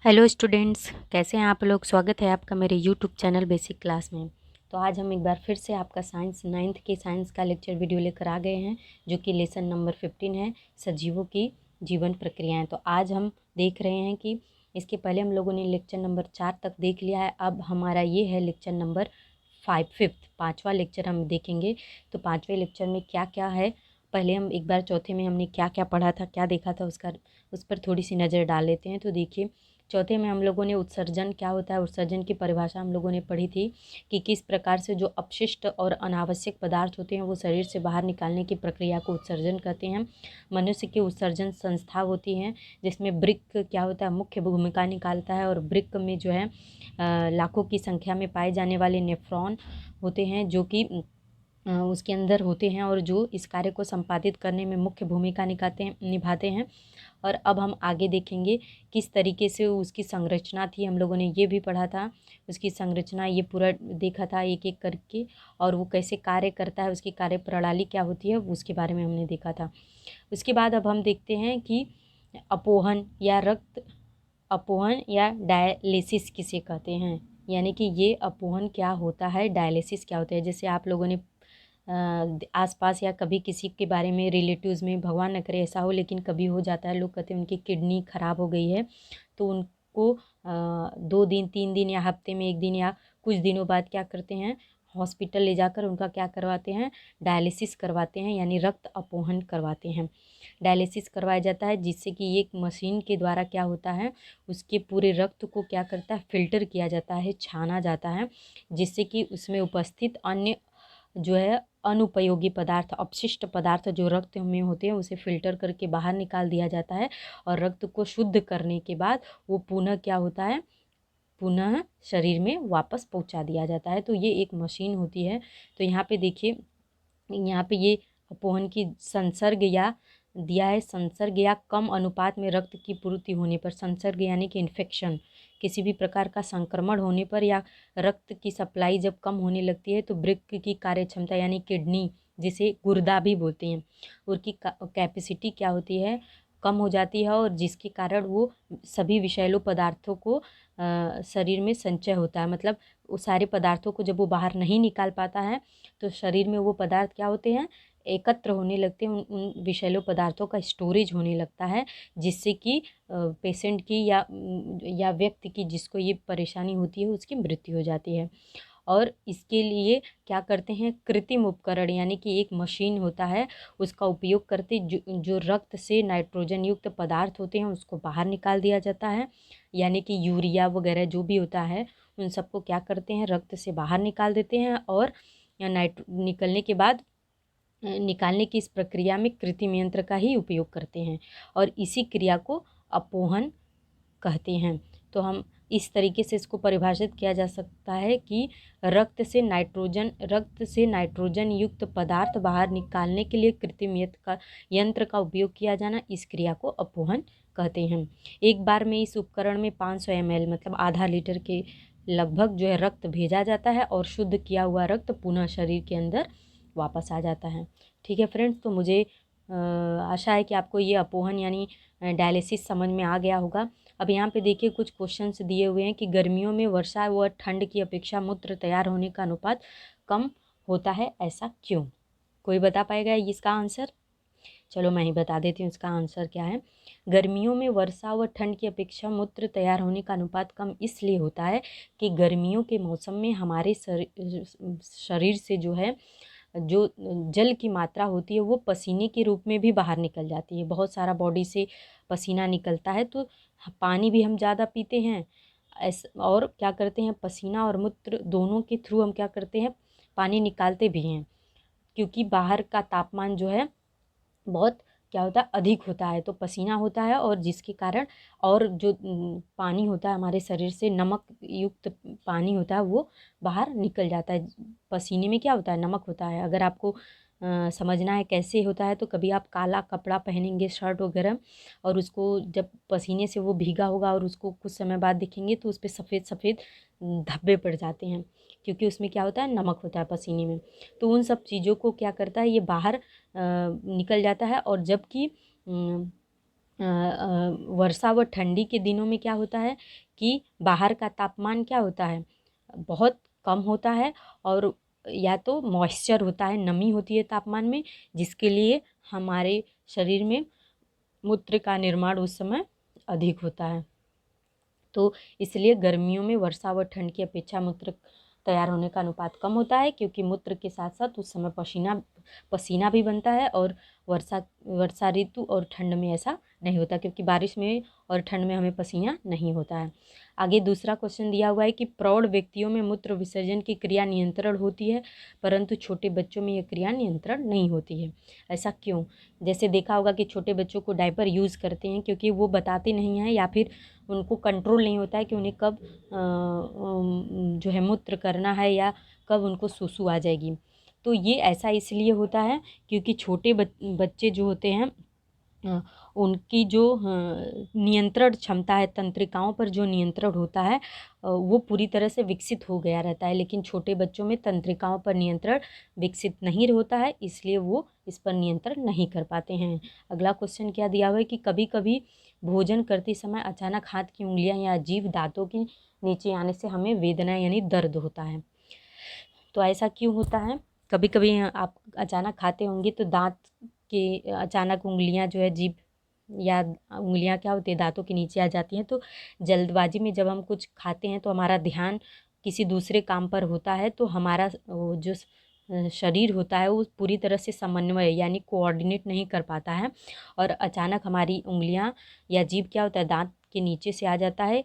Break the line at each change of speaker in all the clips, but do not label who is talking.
Hello students, कैसे हैं आप लोग। स्वागत है आपका मेरे यूट्यूब चैनल बेसिक क्लास में। तो आज हम एक बार फिर से आपका साइंस 9th के साइंस का लेक्चर वीडियो लेकर आ गए हैं, जो कि लेसन नंबर 15 है, सजीवों की जीवन प्रक्रियाएं। तो आज हम देख रहे हैं कि इसके पहले हम लोगों ने लेक्चर नंबर 4 तक देख लिया है। अब हमारा ये है लेक्चर नंबर 5 पाँचवा लेक्चर हम देखेंगे। तो पाँचवें लेक्चर में क्या क्या है, पहले हम एक बार चौथे में हमने क्या क्या पढ़ा था, क्या देखा था, उस पर थोड़ी सी नज़र डाल लेते हैं। तो देखिए, चौथे में हम लोगों ने उत्सर्जन क्या होता है, उत्सर्जन की परिभाषा हम लोगों ने पढ़ी थी कि किस प्रकार से जो अपशिष्ट और अनावश्यक पदार्थ होते हैं वो शरीर से बाहर निकालने की प्रक्रिया को उत्सर्जन कहते हैं। मनुष्य की उत्सर्जन संस्था होती है, जिसमें वृक्क क्या होता है, मुख्य भूमिका निकालता है। और वृक्क में जो है लाखों की संख्या में पाए जाने वाले नेफ्रॉन होते हैं, जो कि उसके अंदर होते हैं और जो इस कार्य को संपादित करने में मुख्य भूमिका निभाते हैं। और अब हम आगे देखेंगे किस तरीके से उसकी संरचना थी, हम लोगों ने ये भी पढ़ा था। उसकी संरचना ये पूरा देखा था एक एक करके, और वो कैसे कार्य करता है, उसकी कार्य प्रणाली क्या होती है, उसके बारे में हमने देखा था। उसके बाद अब हम देखते हैं कि अपोहन या डायलिसिस किसे कहते हैं, यानी कि ये अपोहन क्या होता है, डायलिसिस क्या होता है। जैसे आप लोगों ने आसपास या कभी किसी के बारे में, रिलेटिव्स में, भगवान न करे ऐसा हो, लेकिन कभी हो जाता है, लोग कहते हैं उनकी किडनी ख़राब हो गई है, तो उनको 2 दिन 3 दिन या हफ्ते में 1 दिन या कुछ दिनों बाद क्या करते हैं, हॉस्पिटल ले जाकर उनका क्या करवाते हैं, डायलिसिस करवाते हैं, यानी रक्त अपोहन करवाते हैं। डायलिसिस करवाया जाता है, जिससे कि एक मशीन के द्वारा क्या होता है, उसके पूरे रक्त को क्या करता है, फिल्टर किया जाता है, छाना जाता है, जिससे कि उसमें उपस्थित अन्य जो है अनुपयोगी पदार्थ, अपशिष्ट पदार्थ जो रक्त में होते हैं, उसे फिल्टर करके बाहर निकाल दिया जाता है। और रक्त को शुद्ध करने के बाद वो पुनः क्या होता है, पुनः शरीर में वापस पहुंचा दिया जाता है। तो ये एक मशीन होती है। तो यहाँ पे देखिए, यहाँ पे ये अपोहन की संसर्ग या दिया है, संसर्ग या कम अनुपात में रक्त की पूर्ति होने पर, संसर्ग यानी कि इन्फेक्शन, किसी भी प्रकार का संक्रमण होने पर या रक्त की सप्लाई जब कम होने लगती है, तो वृक्क की कार्य क्षमता यानी किडनी, जिसे गुर्दा भी बोलते हैं, उसकी कैपेसिटी क्या होती है, कम हो जाती है, और जिसके कारण वो सभी विषैले पदार्थों को शरीर में संचय होता है। मतलब वो सारे पदार्थों को जब वो बाहर नहीं निकाल पाता है, तो शरीर में वो पदार्थ क्या होते हैं, एकत्र होने लगते हैं, उन विषैले पदार्थों का स्टोरेज होने लगता है, जिससे कि पेशेंट की या व्यक्ति की जिसको ये परेशानी होती है, उसकी मृत्यु हो जाती है। और इसके लिए क्या करते हैं, कृत्रिम उपकरण, यानी कि एक मशीन होता है, उसका उपयोग करते जो रक्त से नाइट्रोजन युक्त पदार्थ होते हैं उसको बाहर निकाल दिया जाता है, यानी कि यूरिया वगैरह जो भी होता है, उन सबको क्या करते हैं, रक्त से बाहर निकाल देते हैं। और निकालने की इस प्रक्रिया में कृत्रिम यंत्र का ही उपयोग करते हैं, और इसी क्रिया को अपोहन कहते हैं। तो हम इस तरीके से इसको परिभाषित किया जा सकता है कि रक्त से नाइट्रोजन युक्त पदार्थ बाहर निकालने के लिए कृत्रिम यंत्र का उपयोग किया जाना, इस क्रिया को अपोहन कहते हैं। एक बार में इस उपकरण में 500 ml मतलब आधा लीटर के लगभग जो है रक्त भेजा जाता है, और शुद्ध किया हुआ रक्त पुनः शरीर के अंदर वापस आ जाता है। ठीक है फ्रेंड्स, तो मुझे आशा है कि आपको ये अपोहन यानी डायलिसिस समझ में आ गया होगा। अब यहाँ पे देखिए, कुछ क्वेश्चंस दिए हुए हैं कि गर्मियों में वर्षा व ठंड की अपेक्षा मूत्र तैयार होने का अनुपात कम होता है, ऐसा क्यों? कोई बता पाएगा इसका आंसर? चलो मैं ही बता देती हूँ इसका आंसर क्या है। गर्मियों में वर्षा व ठंड की अपेक्षा मूत्र तैयार होने का अनुपात कम इसलिए होता है कि गर्मियों के मौसम में हमारे शरीर से जो जल की मात्रा होती है वो पसीने के रूप में भी बाहर निकल जाती है। बहुत सारा बॉडी से पसीना निकलता है, तो पानी भी हम ज़्यादा पीते हैं और क्या करते हैं, पसीना और मूत्र दोनों के थ्रू हम क्या करते हैं, पानी निकालते भी हैं, क्योंकि बाहर का तापमान जो है बहुत क्या होता है, अधिक होता है, तो पसीना होता है, और जिसके कारण और जो पानी होता है हमारे शरीर से, नमक युक्त पानी होता है, वो बाहर निकल जाता है। पसीने में क्या होता है, नमक होता है। अगर आपको समझना है कैसे होता है, तो कभी आप काला कपड़ा पहनेंगे, शर्ट वगैरह, और उसको जब पसीने से वो भीगा होगा और उसको कुछ समय बाद देखेंगे, तो उस पर सफ़ेद सफ़ेद धब्बे पड़ जाते हैं, क्योंकि उसमें क्या होता है, नमक होता है पसीने में। तो उन सब चीज़ों को क्या करता है, ये बाहर निकल जाता है। और जबकि वर्षा व ठंडी के दिनों में क्या होता है कि बाहर का तापमान क्या होता है, बहुत कम होता है, और या तो मॉइस्चर होता है, नमी होती है तापमान में, जिसके लिए हमारे शरीर में मूत्र का निर्माण उस समय अधिक होता है। तो इसलिए गर्मियों में वर्षा व ठंड की अपेक्षा मूत्र तैयार होने का अनुपात कम होता है, क्योंकि मूत्र के साथ साथ उस समय पसीना भी बनता है। और वर्षा ऋतु और ठंड में ऐसा नहीं होता, क्योंकि बारिश में और ठंड में हमें पसीना नहीं होता है। आगे दूसरा क्वेश्चन दिया हुआ है कि प्रौढ़ व्यक्तियों में मूत्र विसर्जन की क्रिया नियंत्रण होती है, परंतु छोटे बच्चों में यह क्रिया नियंत्रण नहीं होती है। ऐसा क्यों? जैसे देखा होगा कि छोटे बच्चों को डायपर यूज़ करते हैं, क्योंकि वो बताते नहीं हैं या फिर उनको कंट्रोल नहीं होता है कि उन्हें कब जो है मूत्र करना है या कब उनको सुसु आ जाएगी। तो ये ऐसा इसलिए होता है क्योंकि छोटे बच्चे जो होते हैं उनकी जो नियंत्रण क्षमता है, तंत्रिकाओं पर जो नियंत्रण होता है वो पूरी तरह से विकसित हो गया रहता है, लेकिन छोटे बच्चों में तंत्रिकाओं पर नियंत्रण विकसित नहीं होता है, इसलिए वो इस पर नियंत्रण नहीं कर पाते हैं। अगला क्वेश्चन क्या दिया हुआ है कि कभी कभी भोजन करते समय अचानक हाथ की उंगलियां या जीभ दांतों के नीचे आने से हमें वेदना यानी दर्द होता है। तो ऐसा क्यों होता है? कभी कभी आप अचानक खाते होंगे तो दांत के अचानक उंगलियां जो है जीभ या उंगलियां क्या होती है दांतों के नीचे आ जाती हैं। तो जल्दबाजी में जब हम कुछ खाते हैं तो हमारा ध्यान किसी दूसरे काम पर होता है, तो हमारा जो शरीर होता है वो पूरी तरह से समन्वय यानी कोऑर्डिनेट नहीं कर पाता है, और अचानक हमारी उंगलियां या जीभ क्या होता है दांत के नीचे से आ जाता है।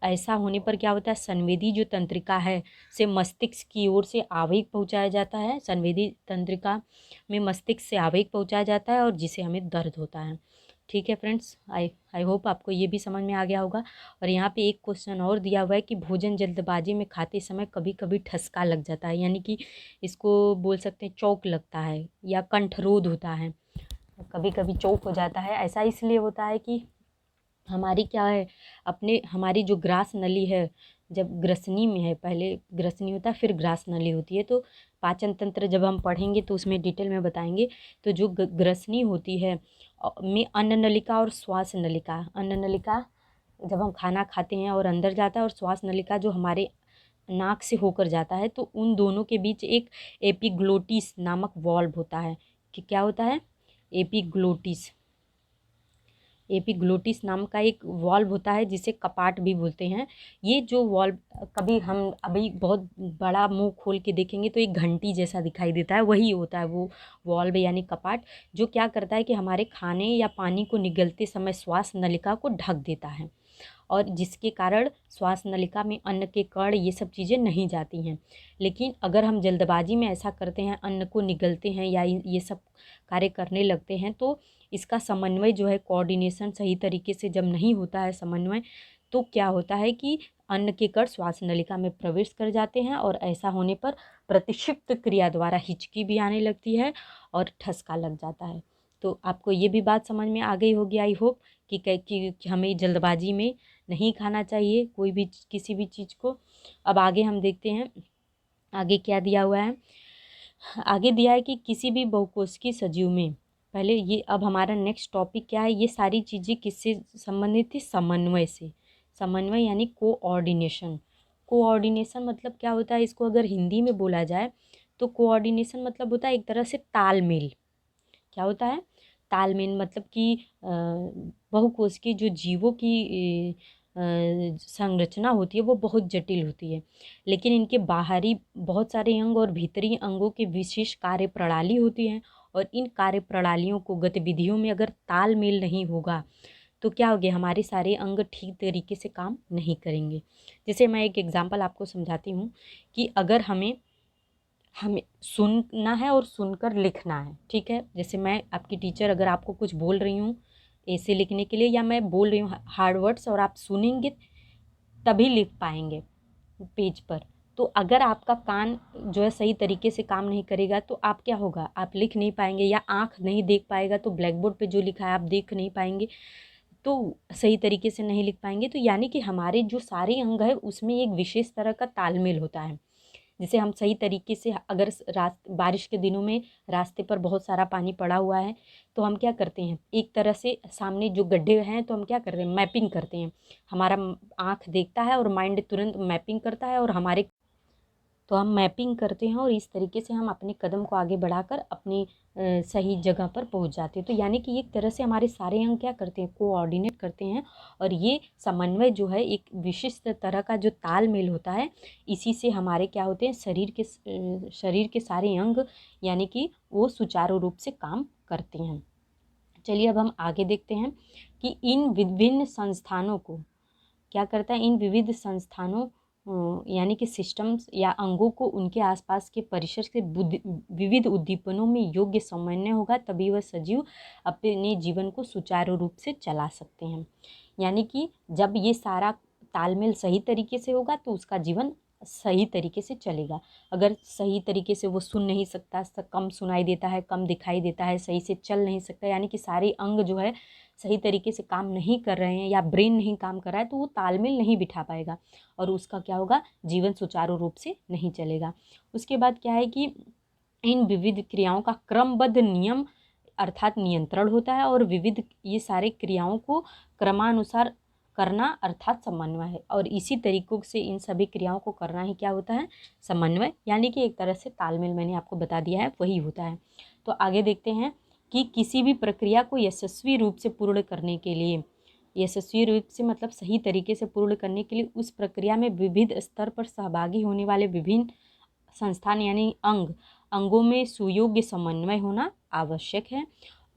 ऐसा होने पर क्या होता है, संवेदी जो तंत्रिका है से मस्तिष्क की ओर से आवेग पहुंचाया जाता है, संवेदी तंत्रिका में मस्तिष्क से आवेग पहुंचाया जाता है और जिसे हमें दर्द होता है। ठीक है फ्रेंड्स, आई होप आपको ये भी समझ में आ गया होगा। और यहाँ पे एक क्वेश्चन और दिया हुआ है कि भोजन जल्दबाजी में खाते समय कभी कभी ठसका लग जाता है, यानी कि इसको बोल सकते हैं चौक लगता है या कंठरोध होता है, कभी कभी चौक हो जाता है। ऐसा इसलिए होता है कि हमारी क्या है हमारी जो ग्रास नली है जब ग्रसनी में है, पहले ग्रसनी होता है फिर ग्रास नली होती है। तो पाचन तंत्र जब हम पढ़ेंगे तो उसमें डिटेल में बताएंगे। तो जो ग्रसनी होती है में अन्न नलिका और श्वास नलिका, अन्न नलिका जब हम खाना खाते हैं और अंदर जाता है, और श्वास नलिका जो हमारे नाक से होकर जाता है, तो उन दोनों के बीच एक एपिग्लोटिस नामक वॉल्व होता है। कि क्या होता है? एपिग्लोटिस एपिग्लोटिस नाम का एक वॉल्व होता है जिसे कपाट भी बोलते हैं। ये जो वॉल्व कभी हम अभी बहुत बड़ा मुंह खोल के देखेंगे तो एक घंटी जैसा दिखाई देता है, वही होता है वो वॉल्व यानी कपाट, जो क्या करता है कि हमारे खाने या पानी को निगलते समय श्वास नलिका को ढक देता है, और जिसके कारण श्वास नलिका में अन्न के कण ये सब चीज़ें नहीं जाती हैं। लेकिन अगर हम जल्दबाजी में ऐसा करते हैं, अन्न को निगलते हैं या ये सब कार्य करने लगते हैं, तो इसका समन्वय जो है कोऑर्डिनेशन सही तरीके से जब नहीं होता है समन्वय, तो क्या होता है कि अन्न के कण श्वास नलिका में प्रवेश कर जाते हैं, और ऐसा होने पर प्रतिक्षिप्त क्रिया द्वारा हिचकी भी आने लगती है और ठसका लग जाता है। तो आपको ये भी बात समझ में आ गई होगी आई होप कि हमें जल्दबाजी में नहीं खाना चाहिए कोई भी किसी भी चीज़ को। अब आगे हम देखते हैं आगे क्या दिया हुआ है। आगे दिया है कि किसी भी बहुकोशिकीय सजीव में, पहले ये अब हमारा नेक्स्ट टॉपिक क्या है, ये सारी चीज़ें किससे संबंधित थी? समन्वय से। समन्वय यानी कोऑर्डिनेशन। कोऑर्डिनेशन मतलब क्या होता है, इसको अगर हिंदी में बोला जाए तो कोऑर्डिनेशन मतलब होता है एक तरह से तालमेल। क्या होता है? तालमेल। मतलब कि बहुकोशिकीय जो जीवों की संरचना होती है वो बहुत जटिल होती है, लेकिन इनके बाहरी बहुत सारे अंग और भीतरी अंगों के विशेष कार्य प्रणाली होती हैं, और इन कार्य प्रणालियों को गतिविधियों में अगर तालमेल नहीं होगा तो क्या होगा, हमारे सारे अंग ठीक तरीके से काम नहीं करेंगे। जैसे मैं एक एग्जांपल आपको समझाती हूँ कि अगर हमें सुनना है और सुनकर लिखना है, ठीक है। जैसे मैं आपकी टीचर अगर आपको कुछ बोल रही हूँ ऐसे लिखने के लिए, या मैं बोल रही हूँ हार्ड वर्ड्स और आप सुनेंगे तभी लिख पाएंगे पेज पर। तो अगर आपका कान जो है सही तरीके से काम नहीं करेगा तो आप क्या होगा, आप लिख नहीं पाएंगे, या आँख नहीं देख पाएगा तो ब्लैक बोर्ड पर जो लिखा है आप देख नहीं पाएंगे, तो सही तरीके से नहीं लिख पाएंगे। तो यानी कि हमारे जो सारे अंग है उसमें एक विशेष तरह का तालमेल होता है। जैसे हम सही तरीके से अगर बारिश के दिनों में रास्ते पर बहुत सारा पानी पड़ा हुआ है तो हम क्या करते हैं, एक तरह से सामने जो गड्ढे हैं तो हम क्या करते हैं, मैपिंग करते हैं। हमारा आँख देखता है और माइंड तुरंत मैपिंग करता है और हमारे तो हम मैपिंग करते हैं और इस तरीके से हम अपने कदम को आगे बढ़ाकर अपनी सही जगह पर पहुंच जाते हैं। तो यानी कि एक तरह से हमारे सारे अंग क्या करते हैं, कोऑर्डिनेट करते हैं। और ये समन्वय जो है एक विशिष्ट तरह का जो तालमेल होता है, इसी से हमारे क्या होते हैं, शरीर के सारे अंग यानी कि वो सुचारू रूप से काम करते हैं। चलिए अब हम आगे देखते हैं कि इन विभिन्न संस्थानों को क्या करता है, इन विविध संस्थानों यानी कि सिस्टम्स या अंगों को उनके आसपास के परिसर से विविध उद्दीपनों में योग्य समन्वय होगा, तभी वह सजीव अपने जीवन को सुचारू रूप से चला सकते हैं। यानी कि जब ये सारा तालमेल सही तरीके से होगा तो उसका जीवन सही तरीके से चलेगा। अगर सही तरीके से वो सुन नहीं सकता, कम सुनाई देता है, कम दिखाई देता है, सही से चल नहीं सकता, यानी कि सारे अंग जो है सही तरीके से काम नहीं कर रहे हैं या ब्रेन नहीं काम कर रहा है, तो वो तालमेल नहीं बिठा पाएगा और उसका क्या होगा, जीवन सुचारू रूप से नहीं चलेगा। उसके बाद क्या है कि इन विविध क्रियाओं का क्रमबद्ध नियम अर्थात नियंत्रण होता है और विविध ये सारे क्रियाओं को क्रमानुसार करना अर्थात समन्वय है। और इसी तरीकों से इन सभी क्रियाओं को करना ही क्या होता है, समन्वय, यानी कि एक तरह से तालमेल मैंने आपको बता दिया है, वही होता है। तो आगे देखते हैं कि किसी भी प्रक्रिया को यशस्वी रूप से पूर्ण करने के लिए, यशस्वी रूप से मतलब सही तरीके से पूर्ण करने के लिए उस प्रक्रिया में विविध स्तर पर सहभागी होने वाले विभिन्न संस्थान यानी अंगों में सुयोग्य समन्वय होना आवश्यक है।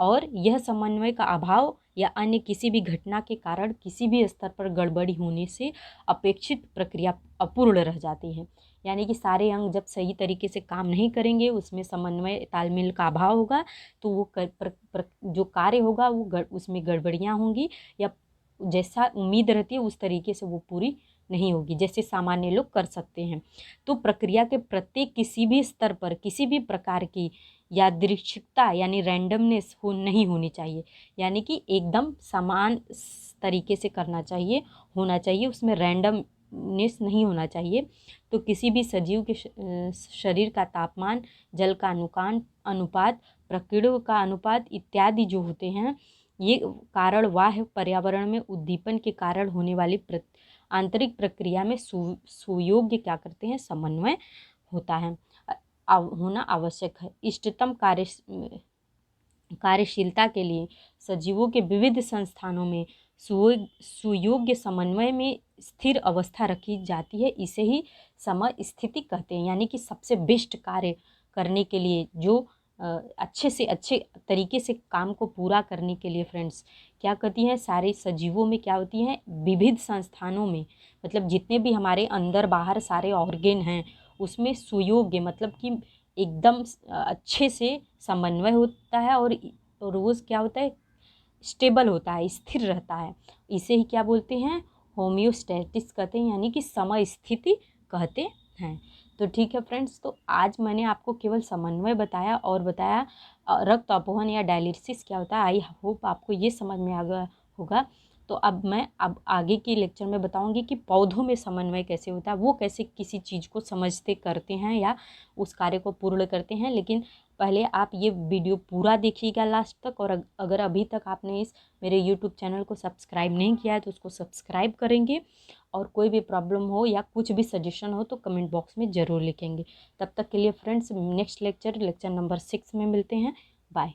और यह समन्वय का अभाव या अन्य किसी भी घटना के कारण किसी भी स्तर पर गड़बड़ी होने से अपेक्षित प्रक्रिया अपूर्ण रह जाती है। यानी कि सारे अंग जब सही तरीके से काम नहीं करेंगे, उसमें समन्वय तालमेल का अभाव होगा, तो वो जो कार्य होगा वो उसमें गड़बड़ियाँ होंगी या जैसा उम्मीद रहती है उस तरीके से वो पूरी नहीं होगी जैसे सामान्य लोग कर सकते हैं। तो प्रक्रिया के प्रत्येक किसी भी स्तर पर किसी भी प्रकार की यादृच्छिकता यानी रैंडमनेस नहीं होनी चाहिए, यानी कि एकदम समान तरीके से करना चाहिए, होना चाहिए, उसमें रैंडमनेस नहीं होना चाहिए। तो किसी भी सजीव के शरीर का तापमान, जल का अनुपात, प्रकीर्णों का अनुपात इत्यादि जो होते हैं, ये कारण वाह्य पर्यावरण में उद्दीपन के कारण होने वाली आंतरिक प्रक्रिया में सुयोग्य क्या करते हैं, समन्वय होता है, होना आवश्यक है। इष्टतम कार्यशीलता के लिए सजीवों के विविध संस्थानों में सुयोग्य समन्वय में स्थिर अवस्था रखी जाती है। इसे ही समय स्थिति कहते हैं। यानी कि सबसे बेस्ट कार्य करने के लिए जो अच्छे से अच्छे तरीके से काम को पूरा करने के लिए फ्रेंड्स क्या करती हैं, सारे सजीवों में क्या होती हैं, विविध संस्थानों में मतलब जितने भी हमारे अंदर बाहर सारे ऑर्गेन हैं उसमें सुयोग्य मतलब कि एकदम अच्छे से समन्वय होता है और रोज़ क्या होता है, स्टेबल होता है, स्थिर रहता है। इसे ही क्या बोलते हैं, होम्योस्टैटिस कहते हैं, यानी कि समय स्थिति कहते हैं। तो ठीक है फ्रेंड्स, तो आज मैंने आपको केवल समन्वय बताया और बताया रक्त अपवहन या डायलिसिस क्या होता है। आई होप आपको ये समझ में आ गया होगा। तो अब आगे के लेक्चर में बताऊंगी कि पौधों में समन्वय कैसे होता है, वो कैसे किसी चीज़ को समझते करते हैं या उस कार्य को पूर्ण करते हैं। लेकिन पहले आप ये वीडियो पूरा देखिएगा लास्ट तक, और अगर अभी तक आपने इस मेरे यूट्यूब चैनल को सब्सक्राइब नहीं किया है तो उसको सब्सक्राइब करेंगे, और कोई भी प्रॉब्लम हो या कुछ भी सजेशन हो तो कमेंट बॉक्स में ज़रूर लिखेंगे। तब तक के लिए फ्रेंड्स नेक्स्ट लेक्चर नंबर 6 में मिलते हैं। बाय।